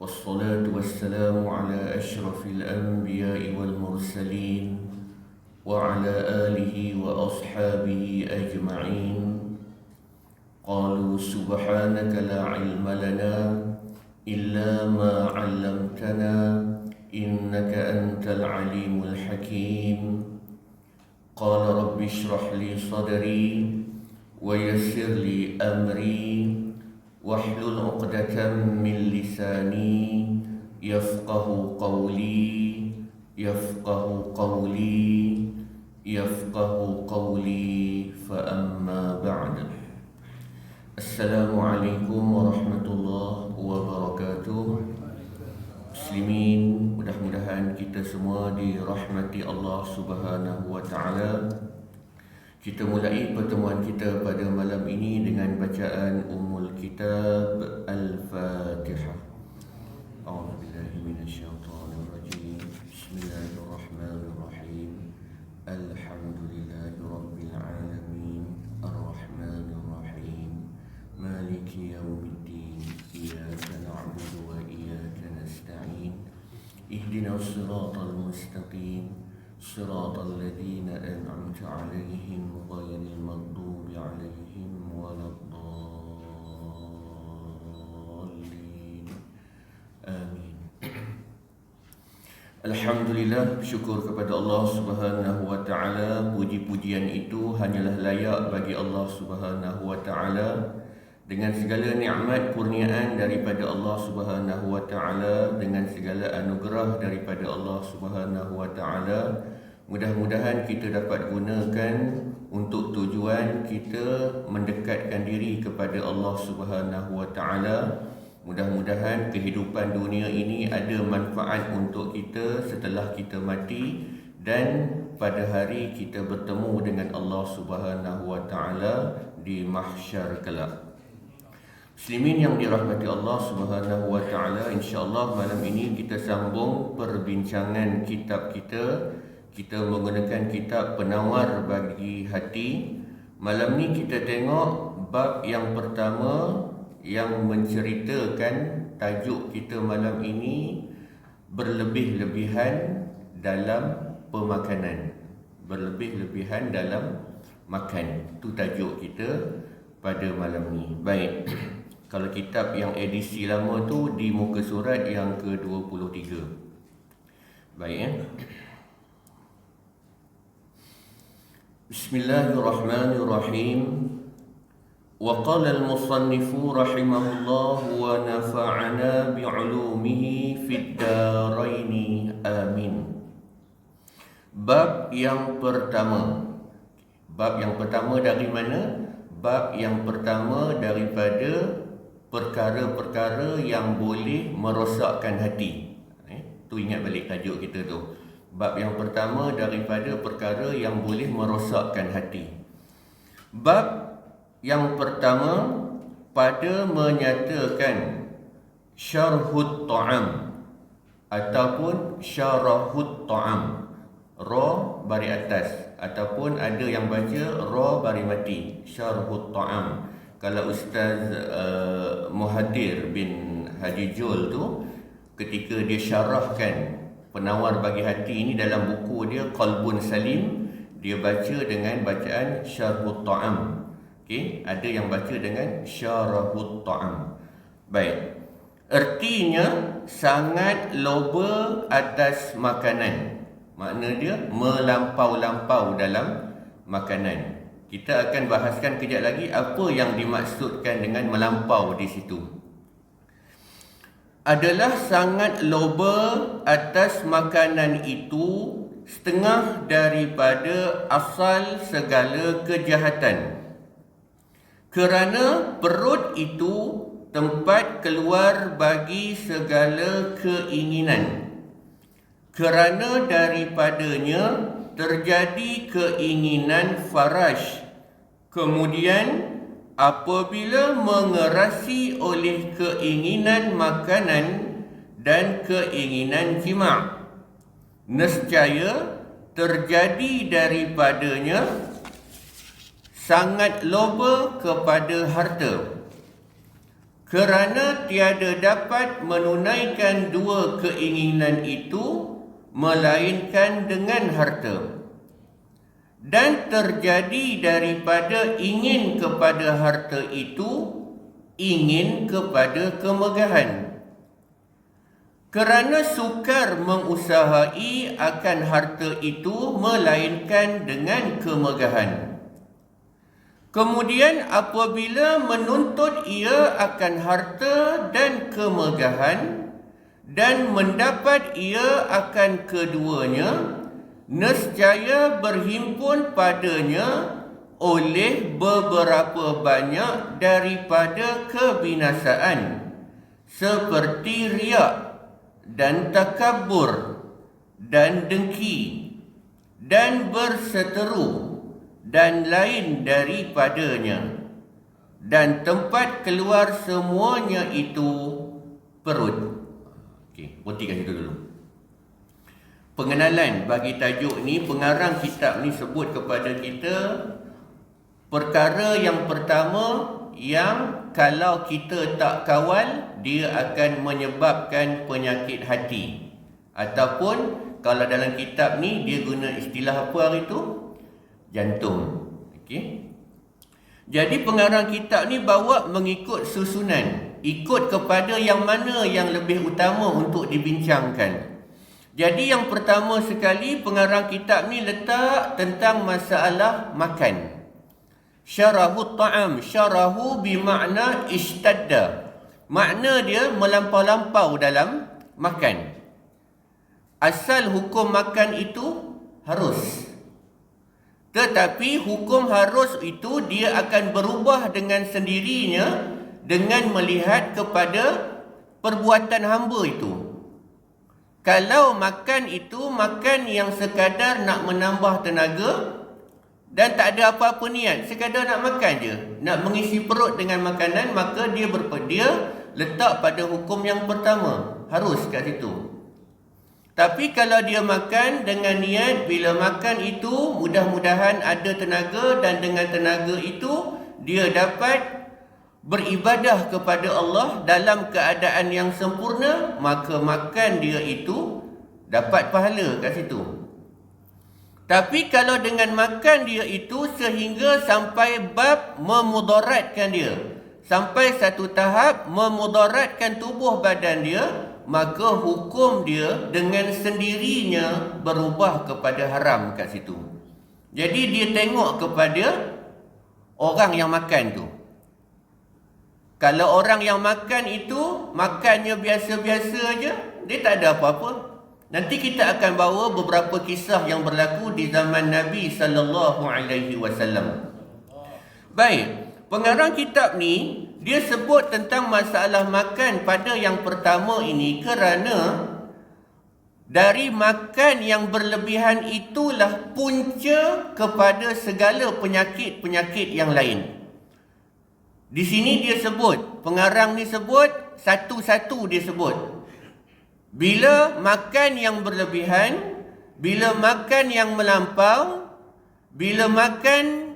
والصلاة والسلام على أشرف الأنبياء والمرسلين وعلى آله وأصحابه أجمعين. قالوا سبحانك لا علم لنا إلا ما علمتنا إنك أنت العليم الحكيم. قال رب اشرح لي صدري ويسر لي أمري واحلل عقدة من لساني يفقه قولي فأما بعد. Assalamualaikum warahmatullahi wabarakatuh. Muslimin, mudah-mudahan kita semua dirahmati Allah Subhanahu wa taala. Kita mulai pertemuan kita pada malam ini dengan bacaan Ummul Kitab Al-Fatihah. A'udzu billahi minasyaitonir rajim. Bismillahirrahmanirrahim. Alhamdulillahi rabbil alamin. Ar-Rahmanir Rahim. Maliki yaumiddin. Iyyaka na'budu wa iyyaka nasta'in. Ihdinas siratal mustaqim. صراط الذين أنعمت عليهم غير المغضوب عليهم ولا الضالين آمين. Alhamdulillah, syukur kepada Allah Subhanahu wa taala. Puji-pujian itu hanyalah layak bagi Allah Subhanahu wa taala. Dengan segala nikmat kurniaan daripada Allah Subhanahu wa taala, dengan segala anugerah daripada Allah Subhanahu wa taala, mudah-mudahan kita dapat gunakan untuk tujuan kita mendekatkan diri kepada Allah Subhanahu wa taala. Mudah-mudahan kehidupan dunia ini ada manfaat untuk kita setelah kita mati dan pada hari kita bertemu dengan Allah Subhanahu wa taala di mahsyar kelak. Muslimin yang dirahmati Allah Subhanahu wa taala, insya-Allah malam ini kita sambung perbincangan kitab kita. Kita menggunakan kitab Penawar bagi Hati. Malam ni kita tengok bab yang pertama yang menceritakan tajuk kita malam ini, berlebih-lebihan dalam pemakanan. Berlebih-lebihan dalam makan. Itu tajuk kita pada malam ni. Baik. Kalau kitab yang edisi lama tu di muka surat yang ke-23. Baik. Bismillahirrahmanirrahim. Wa qala al-musannifu rahimahullah wa nafa'ana bi'ulumihi fid daraini amin. Bab yang pertama. Bab yang pertama dari mana? Bab yang pertama daripada perkara-perkara yang boleh merosakkan hati. Tu ingat balik tajuk kita tu. Bab yang pertama daripada perkara yang boleh merosakkan hati. Bab yang pertama pada menyatakan syarhut ta'am ataupun syarahut ta'am. Ra baris atas ataupun ada yang baca ra baris mati, syarhut ta'am. Kalau Ustaz Muhadir bin Haji Jul tu, ketika dia syarahkan Penawar bagi Hati ini dalam buku dia Qalbun Salim, dia baca dengan bacaan syarhut ta'am. Okey, ada yang baca dengan syarahut ta'am. Baik. Ertinya sangat loba atas makanan. Makna dia melampau-lampau dalam makanan. Kita akan bahaskan kejap lagi apa yang dimaksudkan dengan melampau di situ. Adalah sangat loba atas makanan itu setengah daripada asal segala kejahatan. Kerana perut itu tempat keluar bagi segala keinginan. Kerana daripadanya terjadi keinginan faraj. Kemudian apabila mengerasi oleh keinginan makanan dan keinginan jima', nescaya terjadi daripadanya sangat loba kepada harta. kerana tiada dapat menunaikan dua keinginan itu melainkan dengan harta. Dan terjadi daripada ingin kepada harta itu ingin kepada kemegahan. Kerana sukar mengusahai akan harta itu melainkan dengan kemegahan. Kemudian apabila menuntut ia akan harta dan kemegahan dan mendapat ia akan keduanya, nescaya berhimpun padanya oleh beberapa banyak daripada kebinasaan seperti riak dan takabur dan dengki dan berseteru dan lain daripadanya, dan tempat keluar semuanya itu perut. Okey, berhenti kat situ dulu. Pengenalan bagi tajuk ni, pengarang kitab ni sebut kepada kita perkara yang pertama yang kalau kita tak kawal, dia akan menyebabkan penyakit hati. Ataupun kalau dalam kitab ni dia guna istilah apa hari tu? Jantung. Okey. Jadi pengarang kitab ni bawa mengikut susunan, ikut kepada yang mana yang lebih utama untuk dibincangkan. Jadi yang pertama sekali pengarang kitab ni letak tentang masalah makan. Syarahu ta'am, syarahu bermakna ishtadda. Makna dia melampau-lampau dalam makan. Asal hukum makan itu harus. Tetapi hukum harus itu dia akan berubah dengan sendirinya dengan melihat kepada perbuatan hamba itu. Kalau makan itu makan yang sekadar nak menambah tenaga dan tak ada apa-apa niat, sekadar nak makan je, nak mengisi perut dengan makanan, maka dia letak pada hukum yang pertama, harus kat situ. Tapi kalau dia makan dengan niat, bila makan itu mudah-mudahan ada tenaga, dan dengan tenaga itu dia dapat beribadah kepada Allah dalam keadaan yang sempurna, maka makan dia itu dapat pahala kat situ. Tapi kalau dengan makan dia itu sehingga sampai bab memudaratkan dia, sampai satu tahap memudaratkan tubuh badan dia, maka hukum dia dengan sendirinya berubah kepada haram kat situ. Jadi dia tengok kepada orang yang makan tu. Kalau orang yang makan itu makannya biasa-biasa aja, dia tak ada apa-apa. Nanti kita akan bawa beberapa kisah yang berlaku di zaman Nabi SAW. Baik, pengarang kitab ni dia sebut tentang masalah makan pada yang pertama ini kerana dari makan yang berlebihan itulah punca kepada segala penyakit-penyakit yang lain. Di sini dia sebut, pengarang ni sebut satu-satu dia sebut. Bila makan yang berlebihan, bila makan yang melampau, bila makan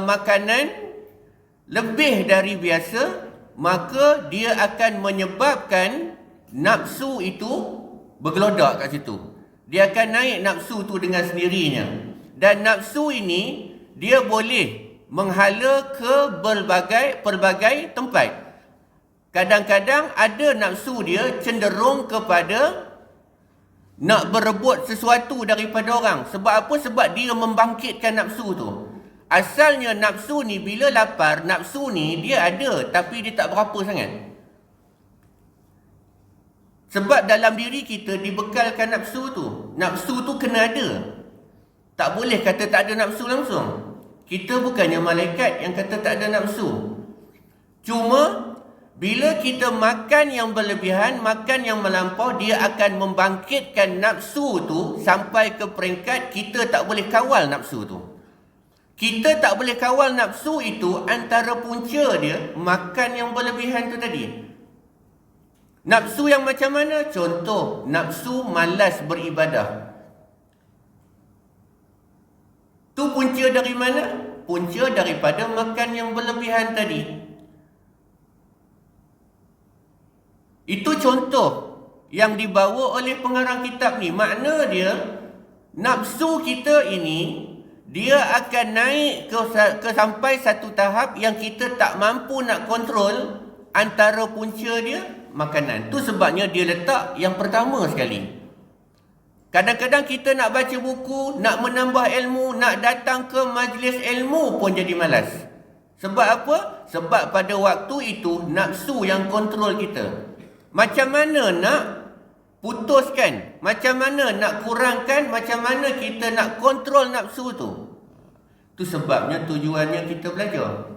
makanan lebih dari biasa, maka dia akan menyebabkan nafsu itu bergelodak kat situ. Dia akan naik nafsu tu dengan sendirinya. Dan nafsu ini dia boleh menghala ke pelbagai tempat. Kadang-kadang ada nafsu dia cenderung kepada nak berebut sesuatu daripada orang. Sebab apa? Sebab dia membangkitkan nafsu tu. Asalnya nafsu ni bila lapar, nafsu ni dia ada tapi dia tak berapa sangat. Sebab dalam diri kita dibekalkan nafsu tu. Nafsu tu kena ada. Tak boleh kata tak ada nafsu langsung. Kita bukannya malaikat yang kata tak ada nafsu. Cuma bila kita makan yang berlebihan, makan yang melampau, dia akan membangkitkan nafsu tu sampai ke peringkat kita tak boleh kawal nafsu tu. Kita tak boleh kawal nafsu itu, antara punca dia makan yang berlebihan tu tadi. Nafsu yang macam mana? Contoh, nafsu malas beribadah. Tu punca dari mana? Punca daripada makan yang berlebihan tadi. Itu contoh yang dibawa oleh pengarang kitab ni. Makna dia, nafsu kita ini, dia akan naik ke sampai satu tahap yang kita tak mampu nak kontrol. Antara punca dia, makanan. Tu sebabnya dia letak yang pertama sekali. Kadang-kadang kita nak baca buku, nak menambah ilmu, nak datang ke majlis ilmu pun jadi malas. Sebab apa? Sebab pada waktu itu nafsu yang kontrol kita. Macam mana nak putuskan? Macam mana nak kurangkan? Macam mana kita nak kontrol nafsu tu? Itu sebabnya tujuannya kita belajar.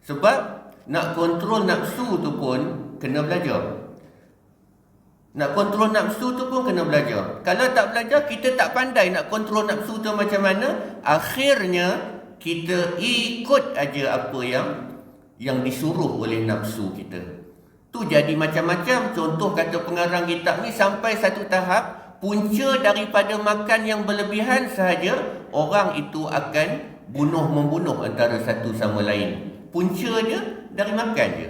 Sebab nak kontrol nafsu tu pun kena belajar. Nak kontrol nafsu tu pun kena belajar. Kalau tak belajar, kita tak pandai nak kontrol nafsu tu macam mana. Akhirnya kita ikut aja apa yang disuruh oleh nafsu kita. Tu jadi macam-macam. Contoh kata pengarang kitab ni, sampai satu tahap punca daripada makan yang berlebihan sahaja, orang itu akan membunuh antara satu sama lain. Punca dia dari makan je.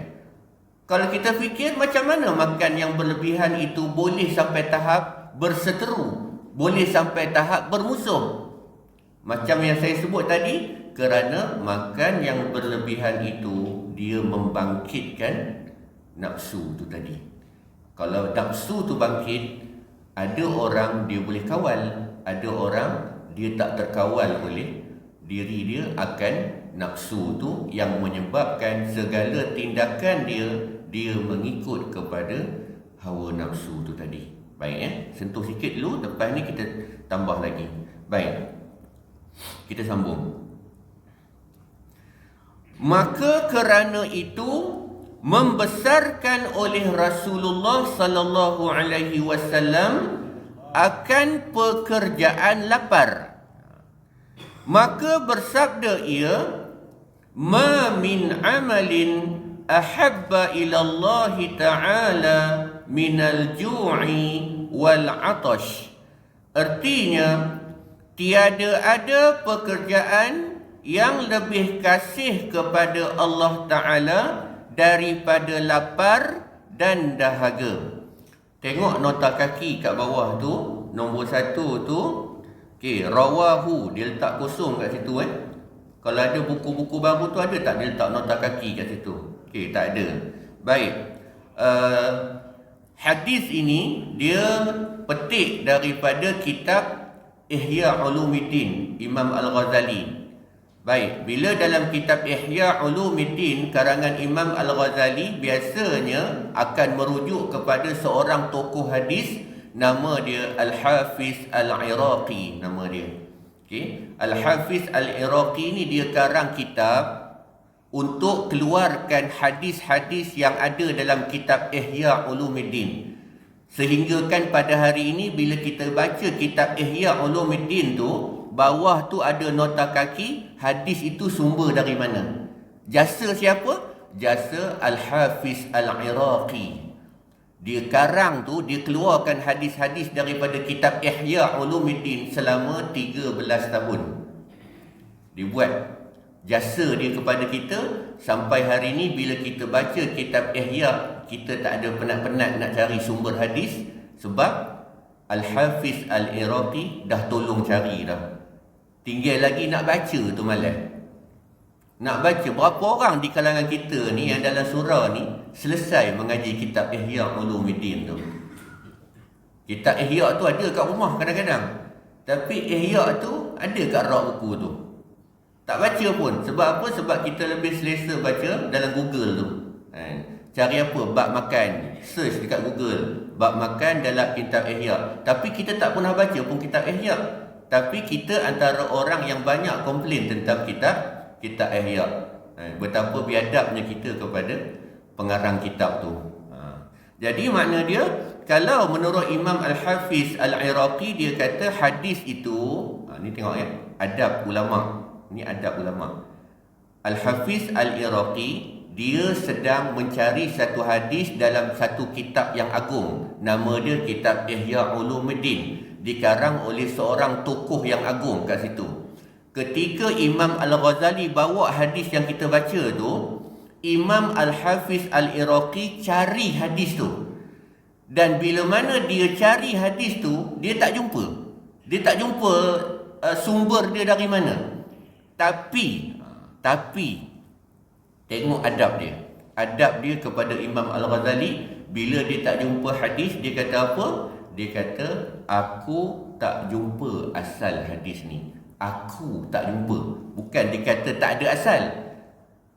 Kalau kita fikir macam mana makan yang berlebihan itu boleh sampai tahap berseteru, boleh sampai tahap bermusuh. Macam yang saya sebut tadi, kerana makan yang berlebihan itu dia membangkitkan nafsu tu tadi. Kalau nafsu tu bangkit, ada orang dia boleh kawal, ada orang dia tak terkawal oleh diri dia akan nafsu tu yang menyebabkan segala tindakan dia mengikut kepada hawa nafsu tu tadi. Baik, sentuh sikit dulu, lepas ni kita tambah lagi. Baik, kita sambung. Maka kerana itu membesarkan oleh Rasulullah sallallahu alaihi wasallam akan pekerjaan lapar. Maka bersabda ia, ma min amalin ahabba ila Allah ta'ala minal ju'i wal atash. Artinya, tiada ada pekerjaan yang lebih kasih kepada Allah Ta'ala daripada lapar dan dahaga. Tengok nota kaki kat bawah tu, nombor 1 tu. Okey, rawahu, dia letak kosong kat situ Kalau ada buku-buku baru tu ada tak dia letak nota kaki kat situ? Okey, tak ada. Baik. Hadis ini dia petik daripada kitab Ihya Ulumuddin Imam Al-Ghazali. Baik, bila dalam kitab Ihya Ulumuddin karangan Imam Al-Ghazali biasanya akan merujuk kepada seorang tokoh hadis, nama dia Al-Hafiz Al-Iraqi, nama dia. Okey, Al-Hafiz Al-Iraqi ni dia karang kitab untuk keluarkan hadis-hadis yang ada dalam kitab Ihya Ulumuddin. Sehingga kan pada hari ini bila kita baca kitab Ihya Ulumuddin tu, bawah tu ada nota kaki, hadis itu sumber dari mana? Jasa siapa? Jasa Al-Hafiz Al-Iraqi. Dia karang tu, dia keluarkan hadis-hadis daripada kitab Ihya Ulumuddin selama 13 tahun. Dia buat jasa dia kepada kita sampai hari ni bila kita baca kitab Ihya, kita tak ada penat-penat nak cari sumber hadis sebab Al-Hafiz Al-Iraqi dah tolong cari dah. Tinggal lagi nak baca tu malah. Nak baca, berapa orang di kalangan kita ni yang dalam surau ni selesai mengaji kitab Ihya Ulumuddin tu. Kitab Ihya tu ada kat rumah kadang-kadang, tapi Ihya tu ada kat rak buku tu. Tak baca pun. Sebab apa? Sebab kita lebih selesa baca dalam Google tu. Cari apa? Bab makan. Search dekat Google. Bab makan dalam kitab Ihya. Tapi kita tak pernah baca pun kitab Ihya. Tapi kita antara orang yang banyak komplain tentang kitab Ihya. Betapa biadabnya kita kepada pengarang kitab tu. Jadi makna dia, kalau menurut Imam Al-Hafiz Al-Iraqi, dia kata hadis itu, ni tengok adab ulama'. Ini adab ulama'. Al-Hafiz Al-Iraqi, dia sedang mencari satu hadis dalam satu kitab yang agung. Nama dia kitab Ihya Ulumuddin. Dikarang oleh seorang tokoh yang agung kat situ. Ketika Imam Al-Ghazali bawa hadis yang kita baca tu, Imam Al-Hafiz Al-Iraqi cari hadis tu. Dan bila mana dia cari hadis tu, dia tak jumpa. Dia tak jumpa sumber dia dari mana. Tapi tengok adab dia. Adab dia kepada Imam Al-Ghazali, bila dia tak jumpa hadis, dia kata apa? Dia kata, aku tak jumpa asal hadis ni. Aku tak jumpa. Bukan dia kata tak ada asal.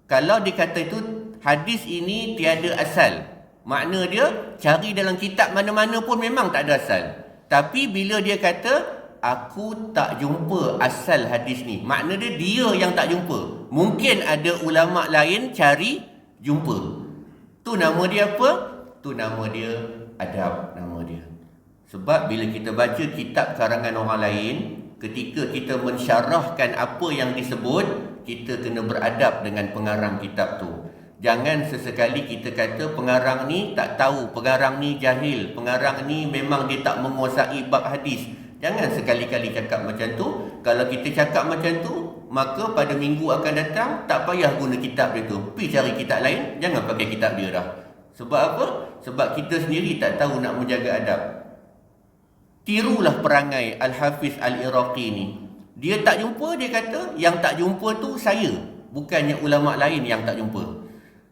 Kalau dia kata itu, hadis ini tiada asal, makna dia cari dalam kitab mana-mana pun memang tak ada asal. Tapi bila dia kata, aku tak jumpa asal hadis ni, makna dia yang tak jumpa. Mungkin ada ulama lain cari, jumpa. Tu nama dia apa? Tu nama dia adab, nama dia. Sebab bila kita baca kitab karangan orang lain, ketika kita mensyarahkan apa yang disebut, kita kena beradab dengan pengarang kitab tu. Jangan sesekali kita kata pengarang ni tak tahu, pengarang ni jahil, pengarang ni memang dia tak menguasai bab hadis. Jangan sekali-kali cakap macam tu. Kalau kita cakap macam tu, maka pada minggu akan datang tak payah guna kitab dia tu. Pergi cari kitab lain, jangan pakai kitab dia dah. Sebab apa? Sebab kita sendiri tak tahu nak menjaga adab. Tirulah perangai Al-Hafiz Al-Iraqi ni. Dia tak jumpa, dia kata yang tak jumpa tu saya, bukannya ulama lain yang tak jumpa.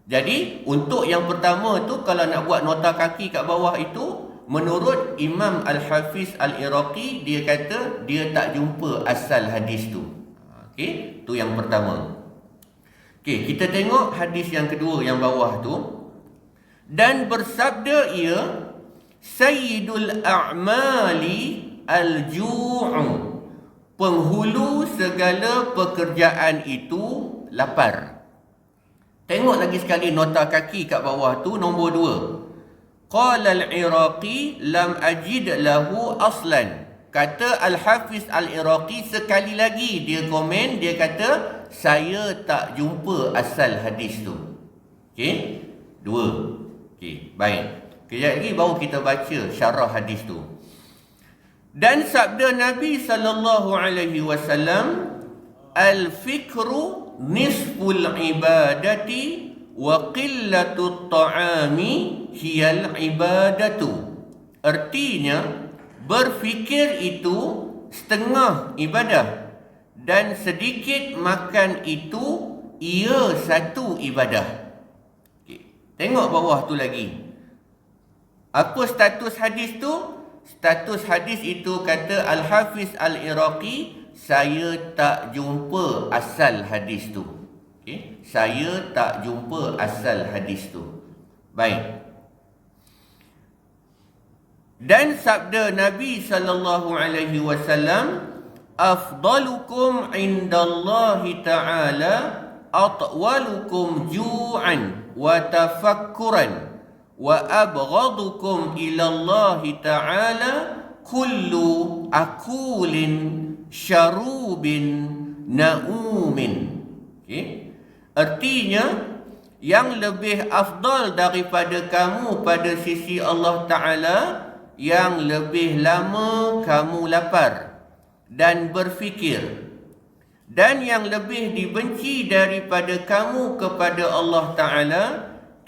Jadi untuk yang pertama tu, kalau nak buat nota kaki kat bawah itu, menurut Imam Al-Hafiz Al-Iraqi, dia kata dia tak jumpa asal hadis tu. Okey, tu yang pertama. Okey, kita tengok hadis yang kedua yang bawah tu. Dan bersabda ia, Sayyidul a'mali al-ju'u, penghulu segala pekerjaan itu lapar. Tengok lagi sekali nota kaki kat bawah tu, nombor 2. Qala al-Iraqi lam ajid lahu aslan. Kata Al-Hafiz Al-Iraqi sekali lagi dia komen, dia kata saya tak jumpa asal hadis tu. Okey? 2. Okey, baik. Kejap lagi baru kita baca syarah hadis tu. Dan sabda Nabi sallallahu alaihi wasallam, al-fikru nisful ibadati wa qillatut ta'ami hiyal ibadatu. Artinya, berfikir itu setengah ibadah dan sedikit makan itu ia satu ibadah. Okay. Tengok bawah tu lagi. Apa status hadis tu? Status hadis itu kata Al-Hafiz Al-Iraqi, saya tak jumpa asal hadis tu. Okay? Saya tak jumpa asal hadis tu. Baik. Dan sabda Nabi sallallahu alaihi wasallam, afdalukum indallahi ta'ala atwalukum ju'an wa tafakkuran wa abghadukum ilallahi ta'ala kullu akulin syarubin na'umin. Okay? Artinya, yang lebih afdal daripada kamu pada sisi Allah Ta'ala, yang lebih lama kamu lapar dan berfikir, dan yang lebih dibenci daripada kamu kepada Allah Ta'ala,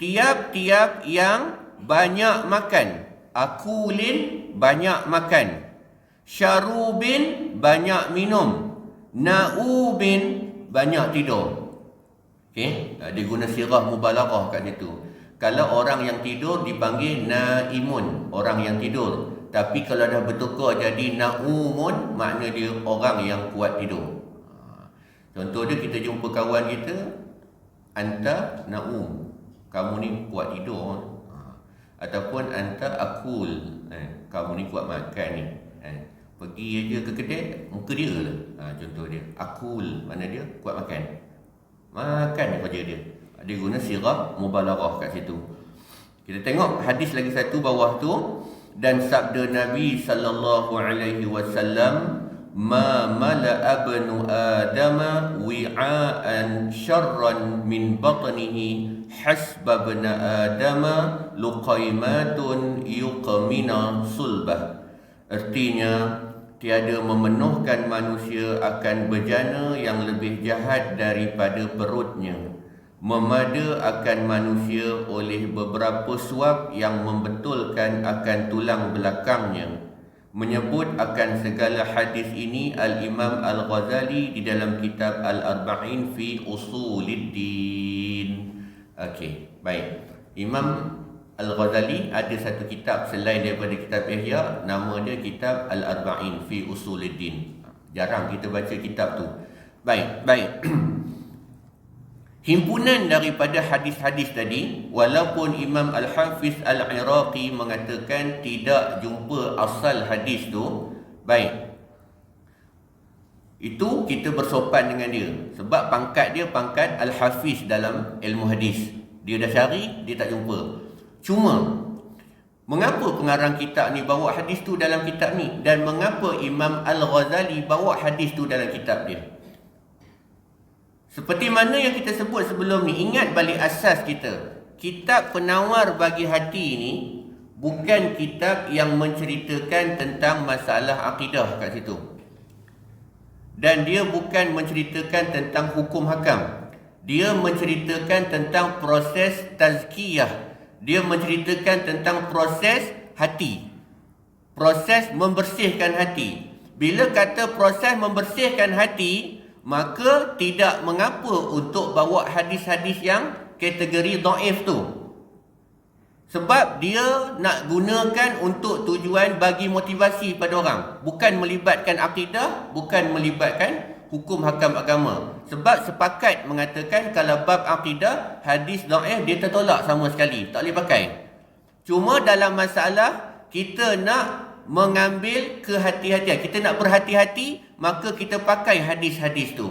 tiap-tiap yang banyak makan. Akulin, banyak makan. Syarubin, banyak minum. Na'ubin, banyak tidur. Okay? Dia guna sirah mubalaghah kat situ. Kalau orang yang tidur dipanggil naimun, orang yang tidur. Tapi kalau dah bertukar jadi naumun, makna dia orang yang kuat tidur. Contoh dia, kita jumpa kawan kita, anta naum, kamu ni kuat tidur. Ataupun anta akul, kamu ni kuat makan ni. Pergi aja ke kedai, muka dia lah. Contoh dia, akul, mana dia kuat makan. Makan saja dia. Dia guna sirah mubalaghah kat situ. Kita tengok hadis lagi satu bawah tu. Dan sabda Nabi sallallahu alaihi wasallam, ma mala'a ibnu adama wi'aan syarran min batnihi hasba ibn adama luqaimatun yuqmina sulbah. Artinya, tiada memenuhkan manusia akan bejana yang lebih jahat daripada perutnya, memada akan manusia oleh beberapa suap yang membetulkan akan tulang belakangnya. Menyebut akan segala hadis ini Al-Imam Al-Ghazali di dalam kitab Al-Arba'in fi Usuluddin. Okey, baik. Imam Al-Ghazali ada satu kitab selain daripada kitab Ihya, nama dia kitab Al-Arba'in fi Usuluddin. Jarang kita baca kitab tu. Baik. Himpunan daripada hadis-hadis tadi, walaupun Imam Al-Hafiz Al-Iraqi mengatakan tidak jumpa asal hadis tu, baik, itu kita bersopan dengan dia. Sebab pangkat dia pangkat Al-Hafiz dalam ilmu hadis. Dia dah cari, dia tak jumpa. Cuma, mengapa pengarang kitab ni bawa hadis tu dalam kitab ni? Dan mengapa Imam Al-Ghazali bawa hadis tu dalam kitab dia? Seperti mana yang kita sebut sebelum ni, ingat balik asas kita. Kitab Penawar Bagi Hati ni bukan kitab yang menceritakan tentang masalah akidah kat situ. Dan dia bukan menceritakan tentang hukum hakam. Dia menceritakan tentang proses tazkiyah. Dia menceritakan tentang proses hati. Proses membersihkan hati. Bila kata proses membersihkan hati, maka tidak mengapa untuk bawa hadis-hadis yang kategori dhaif tu. Sebab dia nak gunakan untuk tujuan bagi motivasi pada orang. Bukan melibatkan akidah, bukan melibatkan hukum hakam agama. Sebab sepakat mengatakan kalau bab akidah, hadis dhaif dia tertolak sama sekali, tak boleh pakai. Cuma dalam masalah kita nak mengambil kehati-hatian, kita nak berhati-hati, maka kita pakai hadis-hadis tu.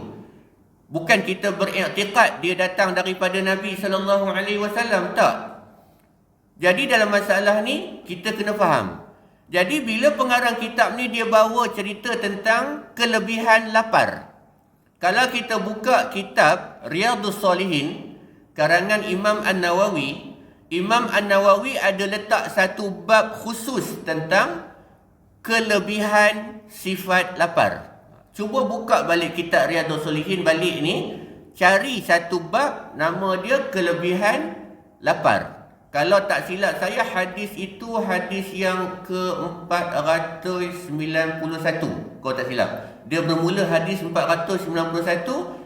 Bukan kita beriktikad dia datang daripada Nabi SAW, tak. Jadi dalam masalah ni kita kena faham. Jadi bila pengarang kitab ni dia bawa cerita tentang kelebihan lapar. Kalau kita buka kitab Riyadhus Shalihin karangan Imam An-Nawawi, Imam An-Nawawi ada letak satu bab khusus tentang kelebihan sifat lapar. Cuba buka balik kitab Riyadhus Shalihin balik ni, cari satu bab nama dia kelebihan lapar. Kalau tak silap saya, hadis itu hadis yang ke-491 kalau tak silap. Dia bermula hadis 491,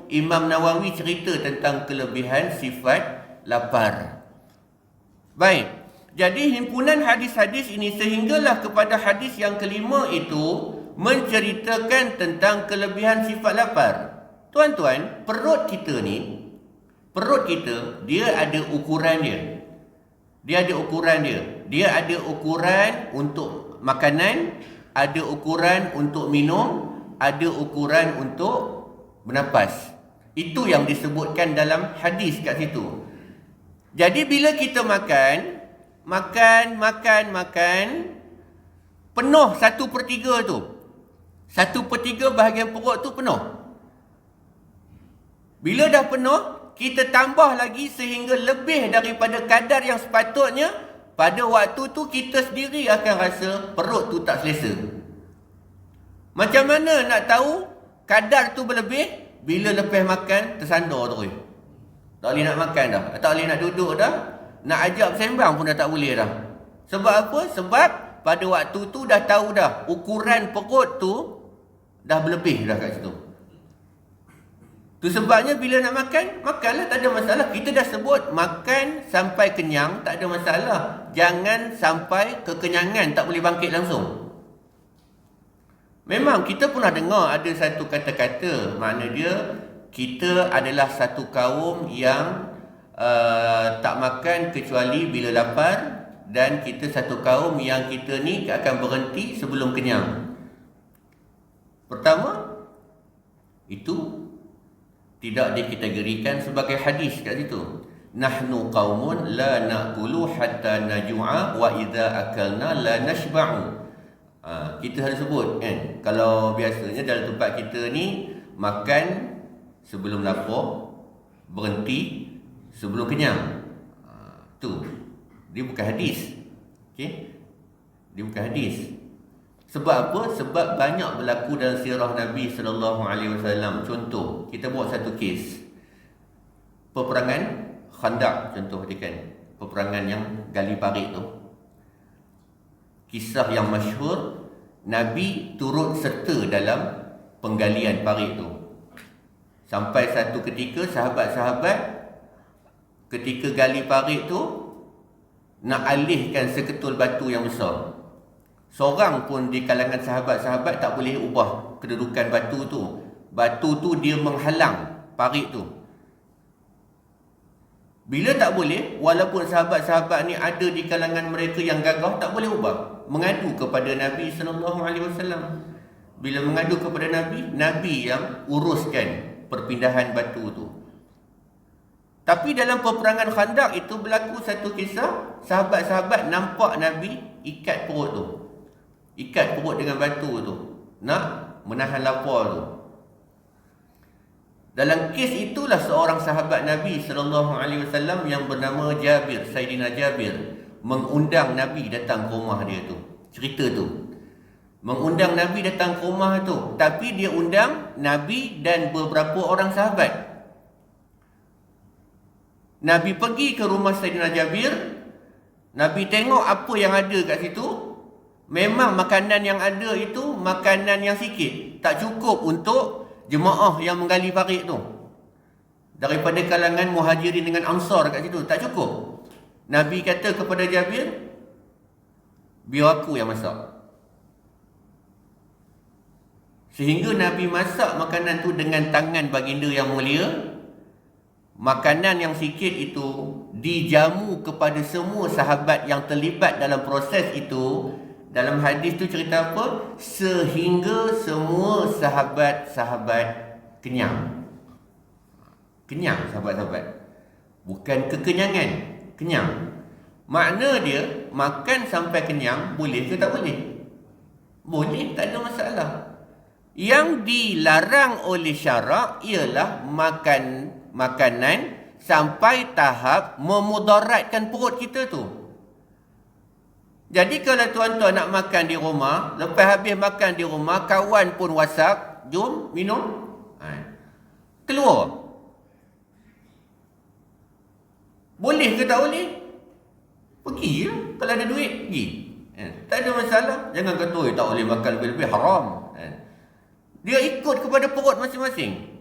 Imam Nawawi cerita tentang kelebihan sifat lapar. Baik, jadi himpunan hadis-hadis ini sehinggalah kepada hadis yang kelima itu menceritakan tentang kelebihan sifat lapar. Tuan-tuan, perut kita dia ada ukuran dia. Dia ada ukuran dia. Dia ada ukuran untuk makanan, ada ukuran untuk minum, ada ukuran untuk bernafas. Itu yang disebutkan dalam hadis kat situ. Jadi bila kita makan, penuh 1/3 tu. 1/3 bahagian perut tu penuh. Bila dah penuh, kita tambah lagi sehingga lebih daripada kadar yang sepatutnya. Pada waktu tu kita sendiri akan rasa perut tu tak selesa. Macam mana nak tahu kadar tu berlebih? Bila lepas makan tersandar terus. Tak boleh nak makan dah, tak boleh nak duduk dah, nak ajak bersembang pun dah tak boleh dah. Sebab apa? Sebab pada waktu tu dah tahu dah ukuran perut tu dah berlebih dah kat situ. Tu sebabnya bila nak makan, makanlah, tak ada masalah. Kita dah sebut makan sampai kenyang, tak ada masalah. Jangan sampai kekenyangan, tak boleh bangkit langsung. Memang kita pernah dengar ada satu kata-kata, makna dia kita adalah satu kaum yang tak makan kecuali bila lapar, dan kita satu kaum yang kita ni akan berhenti sebelum kenyang. Pertama, itu tidak dikategorikan sebagai hadis kat situ. Nahnu qaumun la na'kulu hatta najua wa idza akalna la nashba'u. Kita harus sebut kan, kalau biasanya dalam tempat kita ni makan sebelum lapar, berhenti sebelum kenyang. Tu dia bukan hadis. Okey? Dia bukan hadis. Sebab apa? Sebab banyak berlaku dalam sirah Nabi SAW. Contoh, kita buat satu kes. peperangan Khandaq contoh dia kan, peperangan yang gali parit tu. Kisah yang masyhur, Nabi turut serta dalam penggalian parit tu. Sampai satu ketika sahabat-sahabat ketika gali parit tu nak alihkan seketul batu yang besar. Seorang pun di kalangan sahabat-sahabat tak boleh ubah kedudukan batu tu. Batu tu dia menghalang parit tu. Bila tak boleh, walaupun sahabat-sahabat ni ada di kalangan mereka yang gagah, tak boleh ubah. Mengadu kepada Nabi SAW. Bila mengadu kepada Nabi, Nabi yang uruskan perpindahan batu tu. Tapi dalam peperangan Khandaq itu berlaku satu kisah, sahabat-sahabat nampak Nabi ikat perut tu. Ikat perut dengan batu tu, nak menahan lapar tu. Dalam kes itulah seorang sahabat Nabi SAW yang bernama Jabir, Sayyidina Jabir, mengundang Nabi datang ke rumah dia tu. Cerita tu. Mengundang Nabi datang ke rumah tu. Tapi dia undang Nabi dan beberapa orang sahabat. Nabi pergi ke rumah Sayyidina Jabir. Nabi tengok apa yang ada kat situ. Memang makanan yang ada itu makanan yang sikit. Tak cukup untuk jemaah yang menggali parit tu. Daripada kalangan Muhajirin dengan Ansar kat situ, tak cukup. Nabi kata kepada Jabir, biar aku yang masak. Sehingga Nabi masak makanan tu dengan tangan baginda yang mulia. Makanan yang sikit itu dijamu kepada semua sahabat yang terlibat dalam proses itu. Dalam hadis tu cerita apa? Sehingga semua sahabat-sahabat kenyang. Kenyang sahabat-sahabat. Bukan kekenyangan, kenyang. Makna dia makan sampai kenyang, boleh ke tak boleh? Boleh, tak ada masalah. Yang dilarang oleh syarak ialah makanan sampai tahap memudaratkan perut kita tu. Jadi kalau tuan-tuan nak makan di rumah, lepas habis makan di rumah, kawan pun WhatsApp, jom minum. Keluar. Boleh ke tak boleh? Pergi lah. Kalau ada duit, pergi. Tak ada masalah. Jangan kata, tak boleh makan lebih-lebih, haram. Dia ikut kepada perut masing-masing.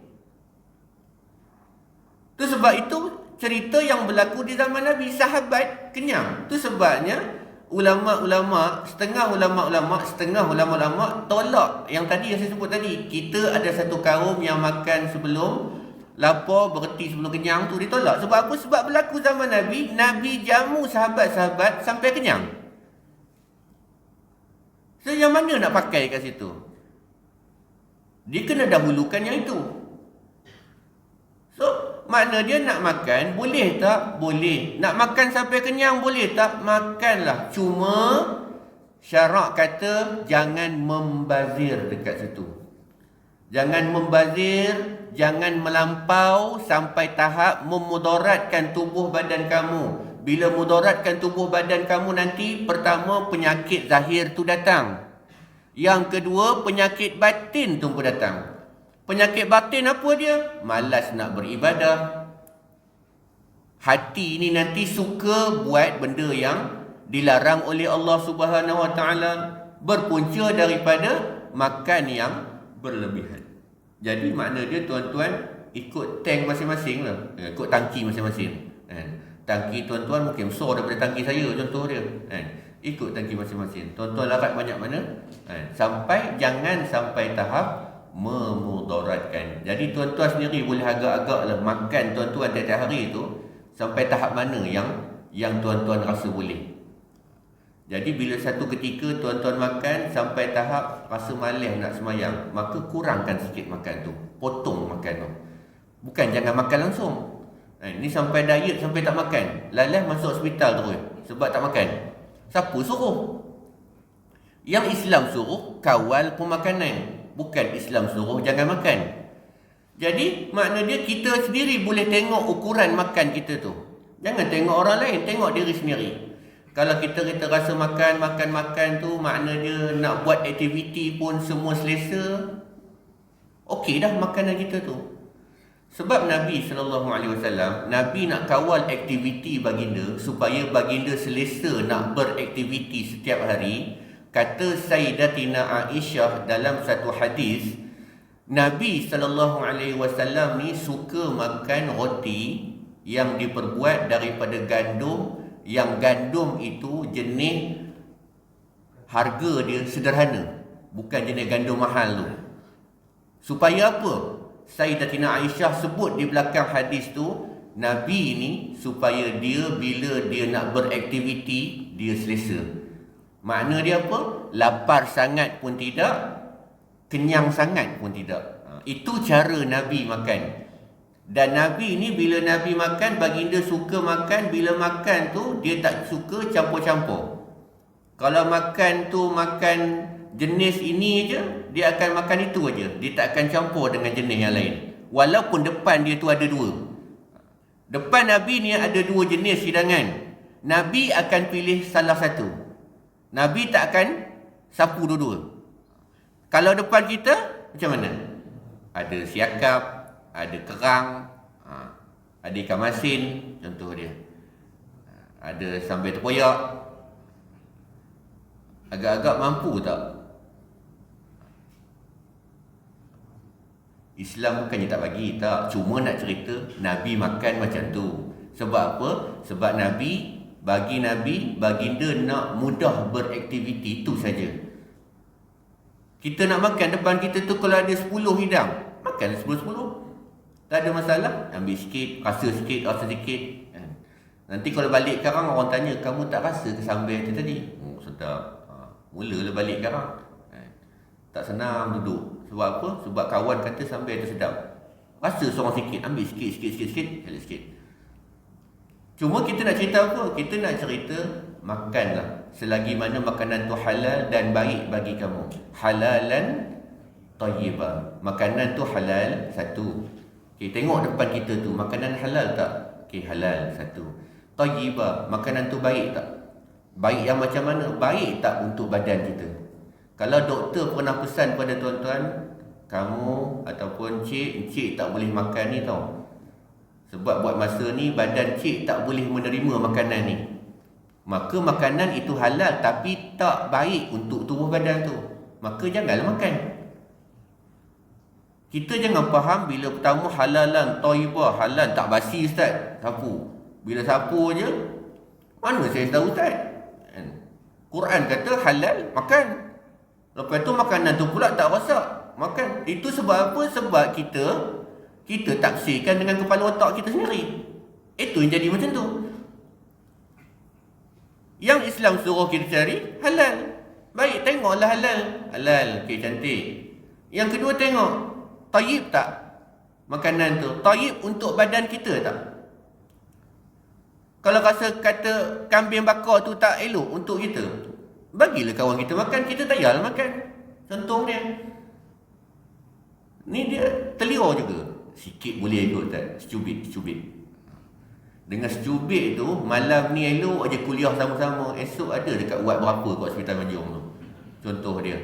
Itu sebab itu cerita yang berlaku di zaman Nabi. Sahabat kenyang. Itu sebabnya ulama-ulama, setengah ulama-ulama tolak yang tadi yang saya sebut tadi. Kita ada satu kaum yang makan sebelum lapar, berhenti sebelum kenyang tu ditolak. Sebab apa? Sebab berlaku zaman Nabi, Nabi jamu sahabat-sahabat sampai kenyang. So yang mana nak pakai kat situ? Dia kena dahulukan yang itu. So makna dia nak makan, boleh tak? Boleh. Nak makan sampai kenyang, boleh tak? Makanlah. Cuma syarak kata jangan membazir dekat situ. Jangan membazir, jangan melampau sampai tahap memudaratkan tubuh badan kamu. Bila mudaratkan tubuh badan kamu nanti, pertama penyakit zahir tu datang. Yang kedua penyakit batin tu pun datang. Penyakit batin apa dia? Malas nak beribadah. Hati ni nanti suka buat benda yang dilarang oleh Allah Subhanahu Wa Taala, berpunca daripada makan yang berlebihan. Jadi makna dia tuan-tuan ikut tank masing-masing lah. Ikut tangki masing-masing. Tangki tuan-tuan mungkin besar daripada tangki saya, contoh dia. Ikut tangki masing-masing. Tuan-tuan larat banyak mana? Jangan sampai tahap memudaratkan. Jadi tuan-tuan sendiri boleh agak-agak lah makan tuan-tuan tiap-tiap hari tu sampai tahap mana yang tuan-tuan rasa boleh. Jadi bila satu ketika tuan-tuan makan sampai tahap rasa malas nak semayang, maka kurangkan sikit makan tu. Potong makan tu. Bukan jangan makan langsung. Ni sampai diet sampai tak makan. Lalas masuk hospital terus sebab tak makan. Siapa suruh? Yang Islam suruh kawal pemakanan. Bukan Islam suruh jangan makan. Jadi makna dia kita sendiri boleh tengok ukuran makan kita tu. Jangan tengok orang lain, tengok diri sendiri. Kalau kita rasa makan tu, makna dia nak buat aktiviti pun semua selesa, okey dah makanan kita tu. Sebab Nabi SAW, Nabi nak kawal aktiviti baginda supaya baginda selesa nak beraktiviti setiap hari. Kata Sayyidatina Aisyah dalam satu hadis, Nabi SAW ni suka makan roti yang diperbuat daripada gandum, yang gandum itu jenis harga dia sederhana, bukan jenis gandum mahal tu. Supaya apa? Sayyidatina Aisyah sebut di belakang hadis tu, Nabi ni supaya dia bila dia nak beraktiviti, dia selesa. Makna dia apa? Lapar sangat pun tidak, kenyang sangat pun tidak. Itu cara Nabi makan. Dan Nabi ni bila Nabi makan, baginda suka makan, bila makan tu dia tak suka campur-campur. Kalau makan tu makan jenis ini je, dia akan makan itu aja. Dia tak akan campur dengan jenis yang lain. Walaupun depan dia tu ada dua. Depan Nabi ni ada dua jenis hidangan. Nabi akan pilih salah satu. Nabi tak akan sapu dua-dua. Kalau depan kita, macam mana? Ada siakap, ada kerang, ada ikan masin, contoh dia. Ada sambal tempoyak. Agak-agak mampu tak? Islam bukannya tak bagi, tak. Cuma nak cerita Nabi makan macam tu. Sebab apa? Sebab Nabi, bagi Nabi, baginda nak mudah beraktiviti, itu saja. Kita nak makan depan kita tu, kalau ada 10 hidang, makan 10-10. Tak ada masalah. Ambil sikit, rasa sikit, rasa sikit. Nanti kalau balik karang, orang tanya, kamu tak rasa ke sambal tu tadi? Oh, sedap. Mulalah balik karang. Tak senang duduk. Sebab apa? Sebab kawan kata sambal tu sedap. Rasa seorang sikit, ambil sikit, jalan sikit. Cuma kita nak cerita apa? Kita nak cerita makanlah. Selagi mana makanan tu halal dan baik bagi kamu. Halalan tayyibah. Makanan tu halal, satu. Okay, tengok depan kita tu, makanan halal tak? Okay, halal, satu. Tayyibah, makanan tu baik tak? Baik yang macam mana? Baik tak untuk badan kita? Kalau doktor pernah pesan pada tuan-tuan, kamu ataupun cik tak boleh makan ni tau. Sebab buat masa ni badan cik tak boleh menerima makanan ni. Maka makanan itu halal tapi tak baik untuk tubuh badan tu. Maka janganlah makan. Kita jangan faham bila pertama halalan thayyibah, halal tak basi ustaz, sapu. Bila sapu je, mana saya tahu ustaz? Quran kata halal, makan. Lepas tu makanan tu pula tak rosak, makan. Itu sebab apa? Sebab kita taksirkan dengan kepala otak kita sendiri. Itu yang jadi macam tu. Yang Islam suruh kita cari halal. Baik, tengoklah halal. Halal, okey, cantik. Yang kedua tengok, tayyib tak makanan tu? Tayyib untuk badan kita tak? Kalau rasa kata kambing bakar tu tak elok untuk kita, bagilah kawan kita makan, kita tak payahlah makan. Contoh dia. Ni dia telur juga. Sikit boleh ikut tak? Secubit. Dengan secubit tu, malam ni elok aja kuliah sama-sama. Esok ada dekat buat berapa kat Hospital Manjung tu. Contoh dia.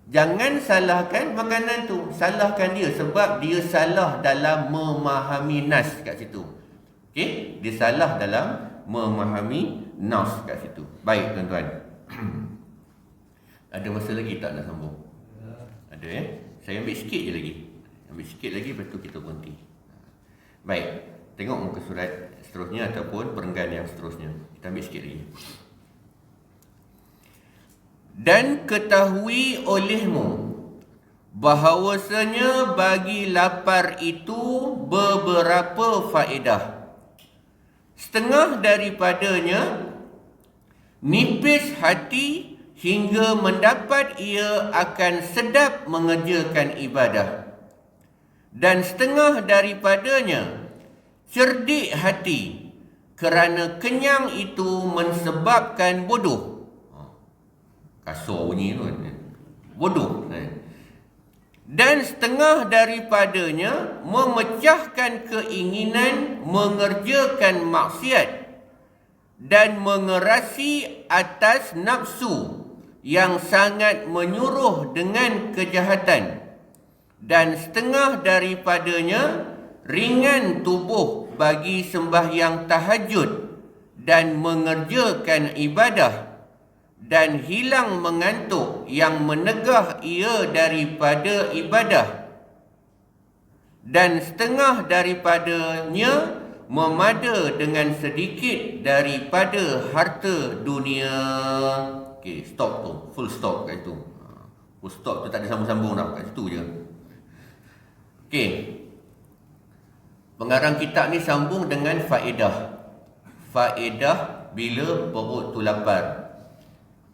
Jangan salahkan makanan tu. Salahkan dia sebab dia salah dalam memahami nas kat situ. Okey? Dia salah dalam memahami nas kat situ. Baik tuan-tuan. Ada masa lagi tak nak sambung? Ada ya? Saya ambil sikit je lagi. Lepas tu kita berhenti. Baik. Tengok muka surat seterusnya ataupun perenggan yang seterusnya. Kita ambil sikit lagi. Dan ketahui olehmu bahawasanya bagi lapar itu beberapa faedah. Setengah daripadanya nipis hati hingga mendapat ia akan sedap mengerjakan ibadah. Dan setengah daripadanya cerdik hati kerana kenyang itu mensebabkan bodoh. Kasar bunyi tu. Bodoh. Dan setengah daripadanya memecahkan keinginan mengerjakan maksiat dan mengerasi atas nafsu yang sangat menyuruh dengan kejahatan. Dan setengah daripadanya ringan tubuh bagi sembahyang tahajud dan mengerjakan ibadah, dan hilang mengantuk yang menegah ia daripada ibadah, dan setengah daripadanya memada dengan sedikit daripada harta dunia. Okey, stop tu. Full stop kat situ. Full stop tu tak ada sambung-sambung dah. Kat situ je. Okey. Pengarang kitab ni sambung dengan faedah. Faedah bila perut tu lapar.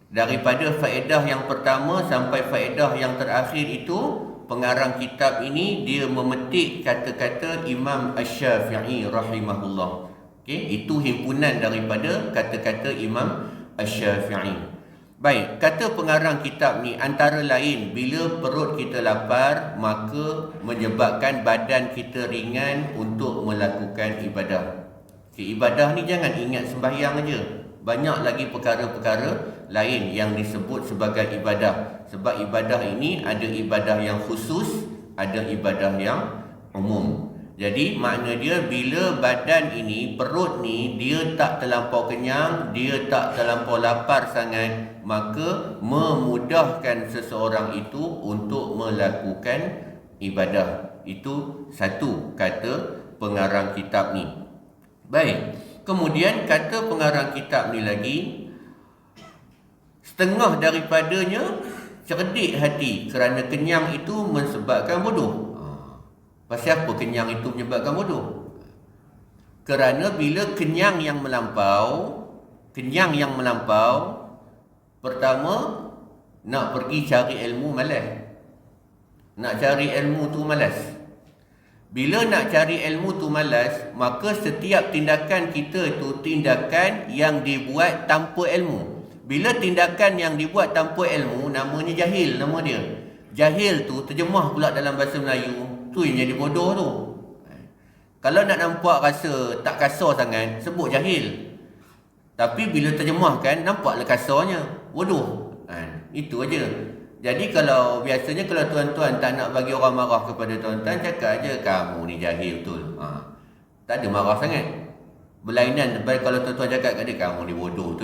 Daripada faedah yang pertama sampai faedah yang terakhir itu, pengarang kitab ini dia memetik kata-kata Imam Asy-Syafi'i rahimahullah. Okey, itu himpunan daripada kata-kata Imam Asy-Syafi'i. Baik, kata pengarang kitab ni antara lain, bila perut kita lapar maka menyebabkan badan kita ringan untuk melakukan ibadah. Okey, ibadah ni jangan ingat sembahyang aja. Banyak lagi perkara-perkara lain yang disebut sebagai ibadah. Sebab ibadah ini ada ibadah yang khusus, ada ibadah yang umum. Jadi makna dia bila badan ini, perut ni, dia tak terlampau kenyang, dia tak terlampau lapar sangat, maka memudahkan seseorang itu untuk melakukan ibadah. Itu satu kata pengarang kitab ni. Baik, kemudian kata pengarang kitab ni lagi, setengah daripadanya cerdik hati kerana kenyang itu menyebabkan bodoh. Pasal apa kenyang itu menyebabkan bodoh? Kerana bila kenyang yang melampau, pertama nak pergi cari ilmu malas. Nak cari ilmu tu malas. Bila nak cari ilmu tu malas, maka setiap tindakan kita tu tindakan yang dibuat tanpa ilmu. Bila tindakan yang dibuat tanpa ilmu, namanya jahil, nama dia. Jahil tu terjemah pula dalam bahasa Melayu, tu yang jadi bodoh tu. Kalau nak nampak rasa tak kasar sangat, sebut jahil. Tapi bila terjemahkan, nampaklah kasarnya, bodoh. Itu aja. Jadi kalau biasanya kalau tuan-tuan tak nak bagi orang marah kepada tuan-tuan, cakap aja kamu ni jahil betul. Tak ada marah sangat. Berlainan kalau tuan-tuan cakap kat dia kamu ni bodoh tu.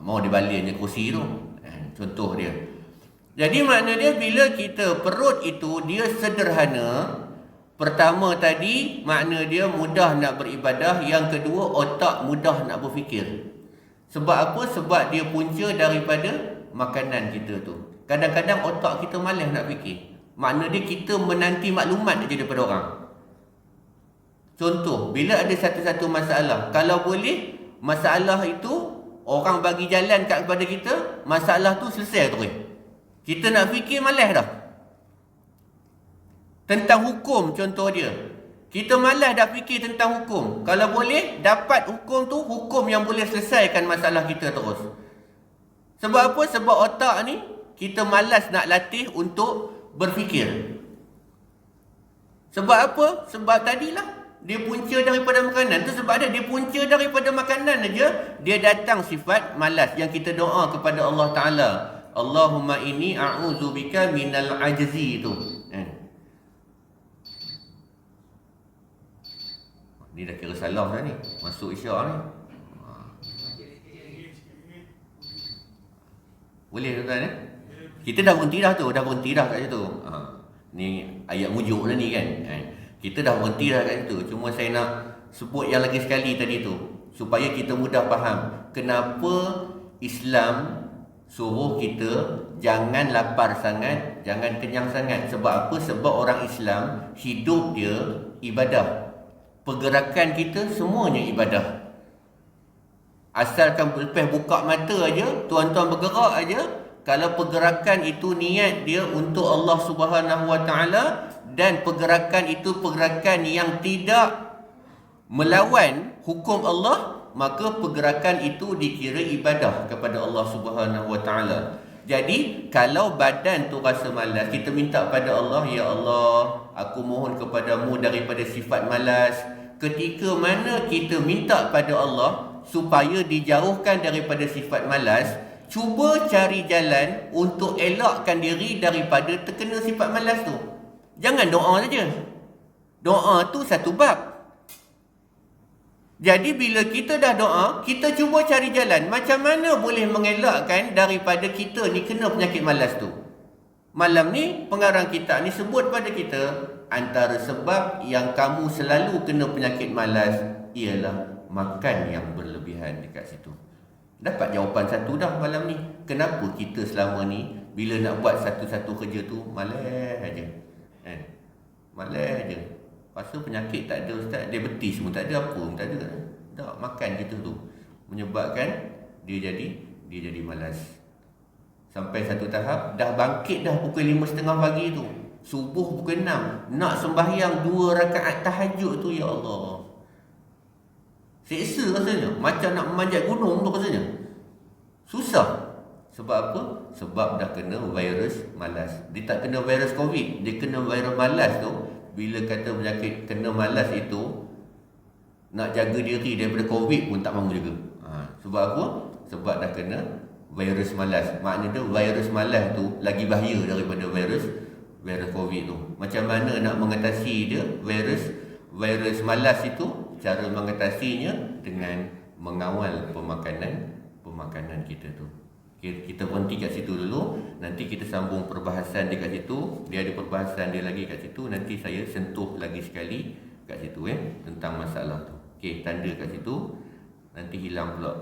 Mau dibaliknya kursi tu. Contoh dia. Jadi makna dia bila kita perut itu dia sederhana. Pertama tadi makna dia mudah nak beribadah. Yang kedua otak mudah nak berfikir. Sebab apa? Sebab dia punca daripada makanan kita tu. Kadang-kadang otak kita malas nak fikir. Makna dia kita menanti maklumat aja daripada orang. Contoh, bila ada satu-satu masalah, kalau boleh masalah itu orang bagi jalan kepada kita, masalah tu selesai terus. Kita nak fikir malas dah. Tentang hukum contoh dia. Kita malas dah fikir tentang hukum. Kalau boleh dapat hukum tu, hukum yang boleh selesaikan masalah kita terus. Sebab apa? Sebab otak ni kita malas nak latih untuk berfikir. Sebab apa? Sebab tadilah dia punca daripada makanan. Tu sebab dia punca daripada makanan aja, dia datang sifat malas yang kita doa kepada Allah Ta'ala. Allahumma inni a'udzubika minal ajzi tu. Ni dah kira salah dah ni. Masuk isyak ni. Boleh tuan-tuan Kita dah berhenti dah tu. Dah berhenti dah kat situ. Ni ayat mujuk lah ni kan. Kita dah berhenti dah kat situ. Cuma saya nak sebut yang lagi sekali tadi tu, supaya kita mudah faham kenapa Islam suruh kita jangan lapar sangat, jangan kenyang sangat. Sebab apa? Sebab orang Islam hidup dia ibadah. Pergerakan kita semuanya ibadah. Asalkan lepas buka mata aja, tuan-tuan bergerak aja, kalau pergerakan itu niat dia untuk Allah Subhanahu Wa Taala, dan pergerakan itu pergerakan yang tidak melawan hukum Allah, maka pergerakan itu dikira ibadah kepada Allah Subhanahu Wa Taala. Jadi kalau badan tu rasa malas, kita minta pada Allah, ya Allah, aku mohon kepadamu daripada sifat malas. Ketika mana kita minta pada Allah supaya dijauhkan daripada sifat malas, cuba cari jalan untuk elakkan diri daripada terkena sifat malas tu. Jangan doa saja. Doa tu satu bab. Jadi bila kita dah doa, kita cuba cari jalan macam mana boleh mengelakkan daripada kita ni kena penyakit malas tu. Malam ni pengarang kitab ni sebut pada kita, antara sebab yang kamu selalu kena penyakit malas ialah makan yang berlebihan dekat situ. Dapat jawapan satu dah malam ni. Kenapa kita selama ni bila nak buat satu-satu kerja tu malas aja. Malas aja. Pasal penyakit tak ada ustaz, diabetes pun tak ada, apa pun tak ada. Tak, makan kita tu menyebabkan dia jadi malas. Sampai satu tahap dah bangkit dah pukul 5.30 pagi tu. Subuh pukul 6, nak sembahyang 2 rakaat tahajud tu, ya Allah. Seksa rasanya, macam nak memanjat gunung tu rasanya. Susah. Sebab apa? Sebab dah kena virus malas. Dia tak kena virus COVID, dia kena virus malas tu. Bila kata penyakit kena malas itu, nak jaga diri daripada COVID pun tak mahu jaga. Sebab apa? Sebab dah kena virus malas. Maknanya virus malas tu lagi bahaya daripada virus COVID tu. Macam mana nak mengatasi dia? Virus malas itu, cara mengatasinya dengan mengawal pemakanan kita tu. Kita berhenti kat situ dulu. Nanti kita sambung perbahasan dia kat situ. Dia ada perbahasan dia lagi kat situ. Nanti saya sentuh lagi sekali kat situ tentang masalah tu. Okey, tanda kat situ. Nanti hilang pula.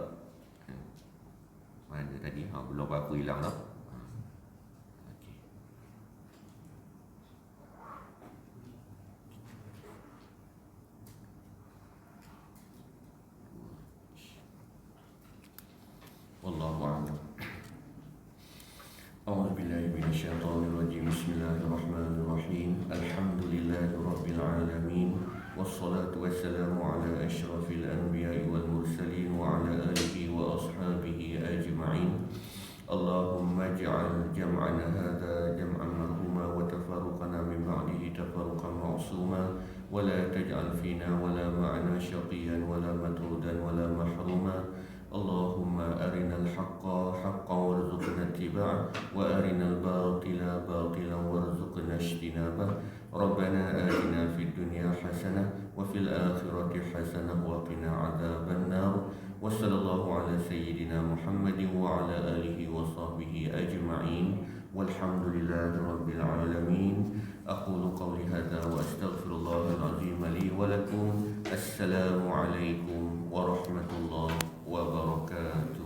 Mana tadi? Belum apa-apa hilang lah. Okey. Wallahu a'lam. أعوذ بالله من الشيطان الرجيم. بسم الله الرحمن الرحيم. الحمد لله رب العالمين، والصلاة والسلام على أشرف الأنبياء والمرسلين وعلى آله وأصحابه أجمعين. اللهم اجعل جمعنا هذا جمعا مرحوما وتفرقنا من بعده تفرقا معصوما، ولا تجعل فينا ولا معنا شقيا ولا مطرودا ولا محروما. اللهم أرنا الحق حقا وارزقنا اتباعه، وأرنا الباطل باطلا وارزقنا اجتنابه. ربنا آتنا في الدنيا حسنة وفي الآخرة حسنة وقنا عذاب النار. وصلى الله على سيدنا محمد وعلى آله وصحبه أجمعين، والحمد لله رب العالمين. أقول قولي هذا وأستغفر الله العظيم لي ولكم. السلام عليكم ورحمة الله وبركاته.